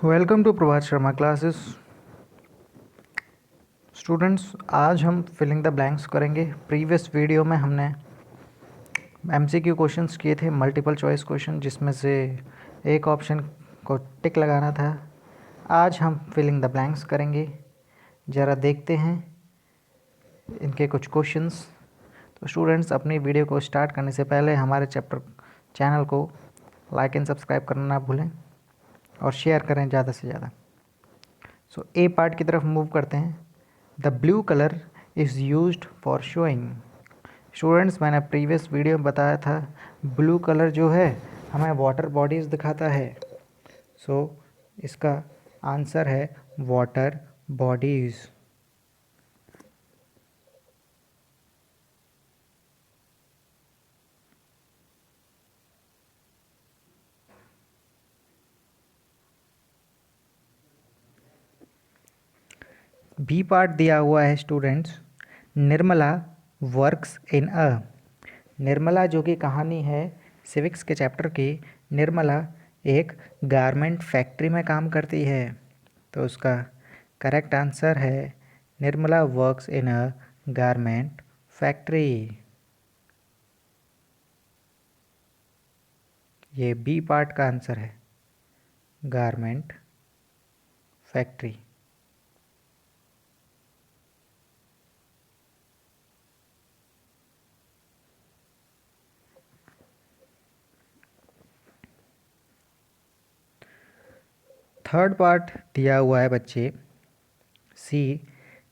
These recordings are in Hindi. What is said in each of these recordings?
Welcome to Prabhat Sharma classes. Students, आज हम फिलिंग द ब्लैंक्स करेंगे। प्रीवियस वीडियो में हमने एमसीक्यू क्वेश्चंस किए थे, मल्टीपल चॉइस क्वेश्चन, जिसमें से एक ऑप्शन को टिक लगाना था। आज हम फिलिंग द ब्लैंक्स करेंगे। ज़रा देखते हैं इनके कुछ क्वेश्चंस। तो स्टूडेंट्स, अपनी वीडियो को स्टार्ट करने से पहले हमारे चैनल को लाइक एंड सब्सक्राइब करना ना भूलें और शेयर करें ज़्यादा से ज़्यादा। सो ए पार्ट की तरफ मूव करते हैं। The blue colour is used for showing. Students, मैंने प्रीवियस वीडियो में बताया था ब्लू कलर जो है हमें वाटर बॉडीज़ दिखाता है। सो इसका आंसर है वाटर बॉडीज़। बी पार्ट दिया हुआ है स्टूडेंट्स, निर्मला वर्क्स इन अ। निर्मला जो कि कहानी है सिविक्स के चैप्टर की, निर्मला एक गारमेंट फैक्ट्री में काम करती है। तो उसका करेक्ट आंसर है Nirmala works in a garment factory. ये बी पार्ट का आंसर है, गारमेंट फैक्ट्री। थर्ड पार्ट दिया हुआ है बच्चे, C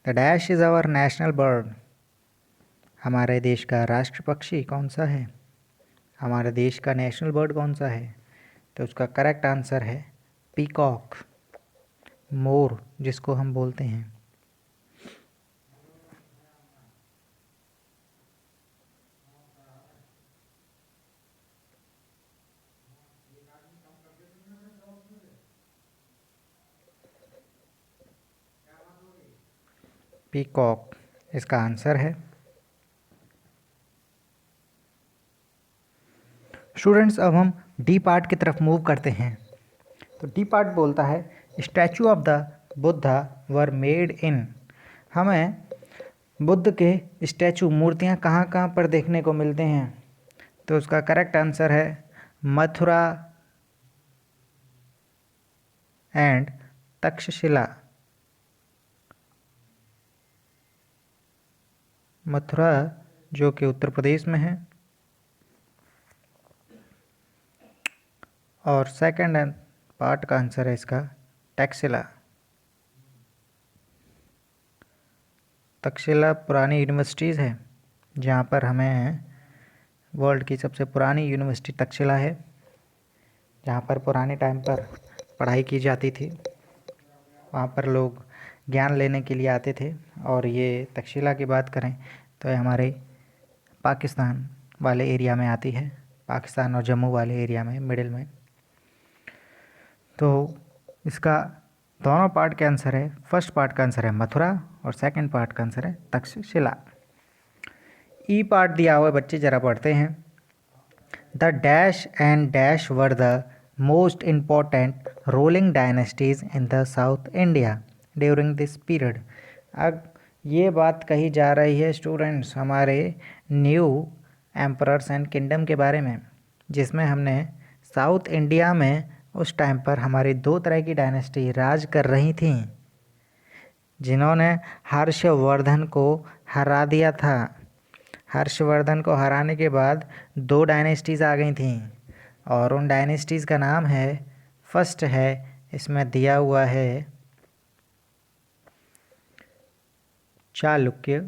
the dash is our national bird. हमारे देश का राष्ट्र पक्षी कौन सा है, हमारे देश का नेशनल बर्ड कौन सा है? तो उसका करेक्ट आंसर है पीकॉक, मोर जिसको हम बोलते हैं। पीकॉक इसका आंसर है। स्टूडेंट्स, अब हम डी पार्ट की तरफ मूव करते हैं। तो डी पार्ट बोलता है statue of the Buddha were made in. हमें बुद्ध के स्टैचू, मूर्तियाँ कहाँ कहाँ पर देखने को मिलते हैं? तो उसका करेक्ट आंसर है मथुरा एंड तक्षशिला। मथुरा जो कि उत्तर प्रदेश में है, और सेकंड पार्ट का आंसर है इसका तक्षशिला। तक्षशिला पुरानी यूनिवर्सिटीज़ है, जहाँ पर हमें वर्ल्ड की सबसे पुरानी यूनिवर्सिटी तक्षशिला है, जहाँ पर पुराने टाइम पर पढ़ाई की जाती थी। वहाँ पर लोग ज्ञान लेने के लिए आते थे। और ये तक्षशिला की बात करें तो ये हमारे पाकिस्तान वाले एरिया में आती है, पाकिस्तान और जम्मू वाले एरिया में, मिडिल में। तो इसका दोनों पार्ट का आंसर है, फर्स्ट पार्ट का आंसर है मथुरा और सेकंड पार्ट का आंसर है तक्षशिला। ई पार्ट दिया हुआ है बच्चे, ज़रा पढ़ते हैं। The dash and dash were the most important ruling dynasties in the south India during this period. अब ये बात कही जा रही है स्टूडेंट्स हमारे न्यू एम्परर्स एंड किंगडम के बारे में, जिसमें हमने साउथ इंडिया में उस टाइम पर हमारी दो तरह की डायनेस्टी राज कर रही थी, जिन्होंने हर्षवर्धन को हरा दिया था। हर्षवर्धन को हराने के बाद दो डायनेस्टीज़ आ गई थीं, और उन डायनेस्टीज़ का नाम है, फर्स्ट है इसमें दिया हुआ है चालुक्य,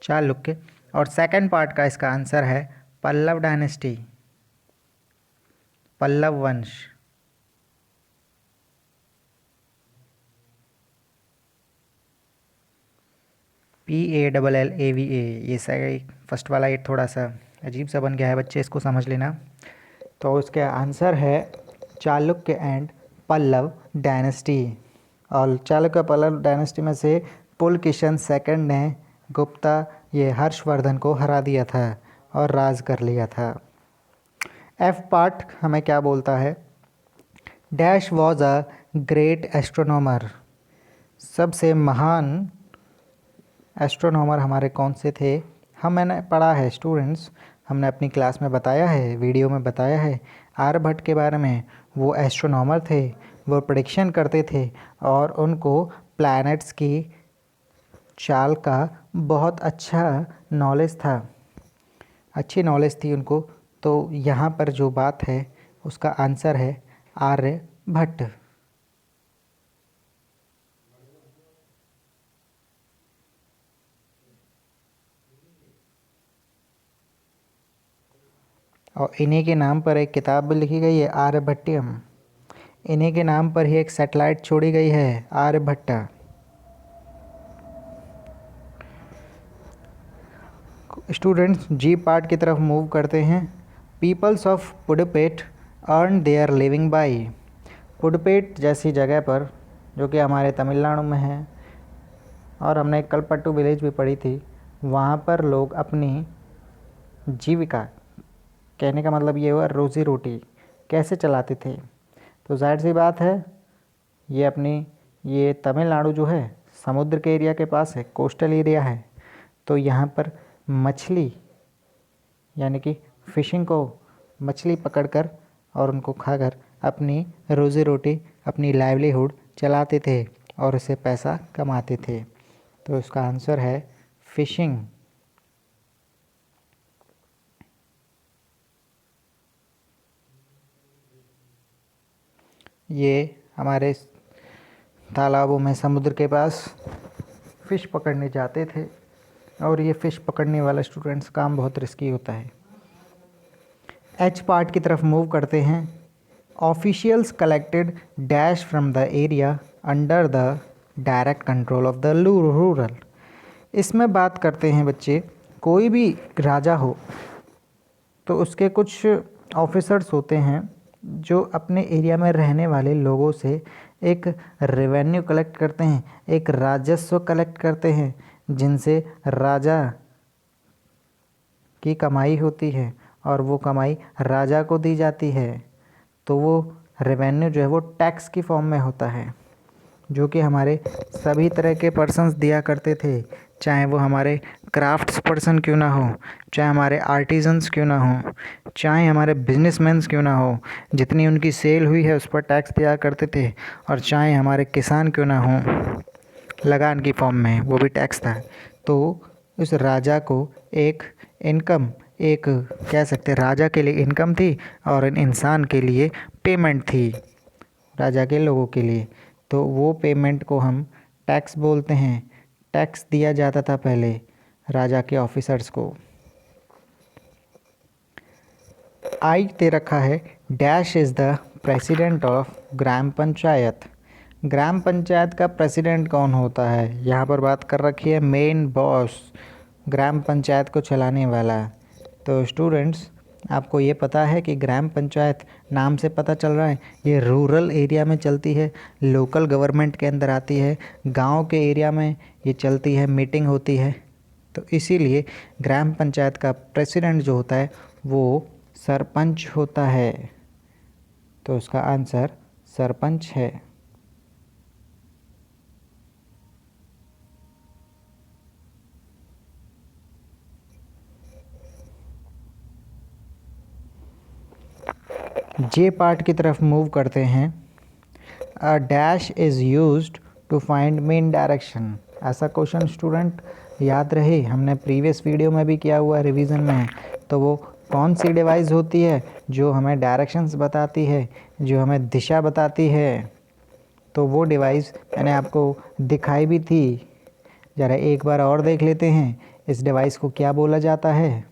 चालुक्य, और सेकंड पार्ट का इसका आंसर है पल्लव डायनेस्टी, पल्लव वंश। PALLAVA, ये सही फर्स्ट वाला ये थोड़ा सा अजीब सा बन गया है बच्चे, इसको समझ लेना। तो इसका आंसर है चालुक्य एंड पल्लव डायनेस्टी। और चालुक्य पल्लव डायनेस्टी में से पुलकेशन सेकंड ने गुप्ता ये हर्षवर्धन को हरा दिया था और राज कर लिया था। एफ पार्ट हमें क्या बोलता है? Dash was a great astronomer. सबसे महान एस्ट्रोनॉमर हमारे कौन से थे? मैंने पढ़ा है स्टूडेंट्स, हमने अपनी क्लास में बताया है, वीडियो में बताया है आर्यभट्ट के बारे में। वो एस्ट्रोनॉमर थे, वो प्रेडिक्शन करते थे और उनको प्लैनेट्स की चाल का बहुत अच्छा नॉलेज था, अच्छी नॉलेज थी उनको। तो यहाँ पर जो बात है उसका आंसर है आर्यभट्ट। और इन्हीं के नाम पर एक किताब भी लिखी गई है, आर्यभट्टियम। इन्हीं के नाम पर ही एक सैटेलाइट छोड़ी गई है, आर्यभट्टा। स्टूडेंट्स जी पार्ट की तरफ मूव करते हैं। Peoples of Pudupet earn their living by. Pudupet जैसी जगह पर, जो कि हमारे तमिलनाडु में है, और हमने कलपट्टू विलेज भी पढ़ी थी, वहाँ पर लोग अपनी जीविका, कहने का मतलब ये हुआ रोज़ी रोटी, कैसे चलाते थे? तो जाहिर सी बात है ये तमिलनाडु जो है समुद्र के एरिया के पास है, कोस्टल एरिया है। तो यहाँ पर मछली यानी कि फ़िशिंग को, मछली पकड़कर और उनको खाकर अपनी रोज़ी रोटी, अपनी लाइवलीहुड चलाते थे और उससे पैसा कमाते थे। तो इसका आंसर है फ़िशिंग। ये हमारे तालाबों में समुद्र के पास फ़िश पकड़ने जाते थे और ये फ़िश पकड़ने वाला स्टूडेंट्स काम बहुत रिस्की होता है। एच पार्ट की तरफ मूव करते हैं। Officials collected dash from the area under the direct control of the rural. इसमें बात करते हैं बच्चे, कोई भी राजा हो तो उसके कुछ ऑफिसर्स होते हैं जो अपने एरिया में रहने वाले लोगों से एक रेवेन्यू कलेक्ट करते हैं, एक राजस्व कलेक्ट करते हैं, जिनसे राजा की कमाई होती है और वो कमाई राजा को दी जाती है। तो वो रेवेन्यू जो है वो टैक्स की फॉर्म में होता है, जो कि हमारे सभी तरह के पर्सन्स दिया करते थे, चाहे वो हमारे क्राफ्ट्स पर्सन क्यों ना हो, चाहे हमारे आर्टिजन्स क्यों ना हो, चाहे हमारे बिजनेसमैन्स क्यों ना हो, जितनी उनकी सेल हुई है उस पर टैक्स दिया करते थे। और चाहे हमारे किसान क्यों ना हो, लगान की फॉर्म में, वो भी टैक्स था। तो उस राजा को एक इनकम, एक कह सकते राजा के लिए इनकम थी और इंसान के लिए पेमेंट थी, राजा के लोगों के लिए। तो वो पेमेंट को हम टैक्स बोलते हैं। टैक्स दिया जाता था पहले राजा के ऑफिसर्स को। आई दे रखा है dash is the president of gram panchayat. Gram panchayat का प्रेसिडेंट कौन होता है? यहाँ पर बात कर रखी है मेन बॉस, ग्राम पंचायत को चलाने वाला। तो स्टूडेंट्स, आपको ये पता है कि ग्राम पंचायत नाम से पता चल रहा है ये रूरल एरिया में चलती है, लोकल गवर्नमेंट के अंदर आती है, गांव के एरिया में ये चलती है, मीटिंग होती है। तो इसीलिए ग्राम पंचायत का प्रेसिडेंट जो होता है वो सरपंच होता है। तो उसका आंसर सरपंच है। जे पार्ट की तरफ मूव करते हैं। A dash is used to find main direction. ऐसा क्वेश्चन स्टूडेंट याद रहे, हमने प्रीवियस वीडियो में भी किया हुआ रिवीजन में। तो वो कौन सी डिवाइस होती है जो हमें डायरेक्शंस बताती है, जो हमें दिशा बताती है? तो वो डिवाइस मैंने आपको दिखाई भी थी, ज़रा एक बार और देख लेते हैं इस डिवाइस को क्या बोला जाता है।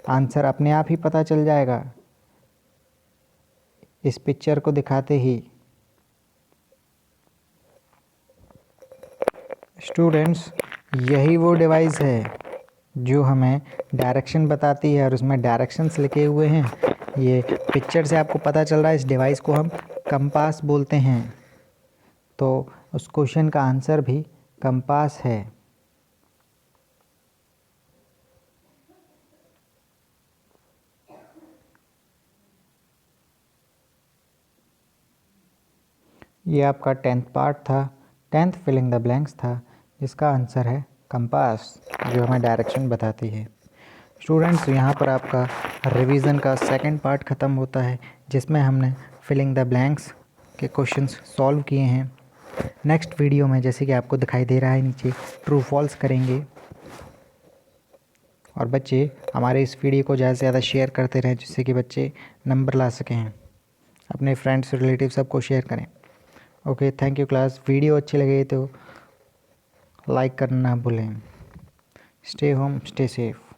आंसर अपने आप ही पता चल जाएगा इस पिक्चर को दिखाते ही। स्टूडेंट्स, यही वो डिवाइस है जो हमें डायरेक्शन बताती है और उसमें डायरेक्शंस लिखे हुए हैं। ये पिक्चर से आपको पता चल रहा है इस डिवाइस को हम कंपास बोलते हैं, तो उस क्वेश्चन का आंसर भी कंपास है। ये आपका 10th पार्ट था, 10th फिलिंग द ब्लैंक्स था, जिसका आंसर है कंपास, जो हमें डायरेक्शन बताती है। स्टूडेंट्स, यहाँ पर आपका रिवीजन का सेकंड पार्ट ख़त्म होता है, जिसमें हमने फिलिंग द ब्लैंक्स के क्वेश्चंस सॉल्व किए हैं। नेक्स्ट वीडियो में, जैसे कि आपको दिखाई दे रहा है नीचे, ट्रू फॉल्स करेंगे। और बच्चे हमारे इस वीडियो को ज़्यादा से ज़्यादा शेयर करते रहें, जिससे कि बच्चे नंबर ला सकें। अपने फ्रेंड्स रिलेटिव सबको शेयर करें। Okay, thank you class. Video अच्छी लगे तो लाइक करना ना भूलें। Stay home, stay safe.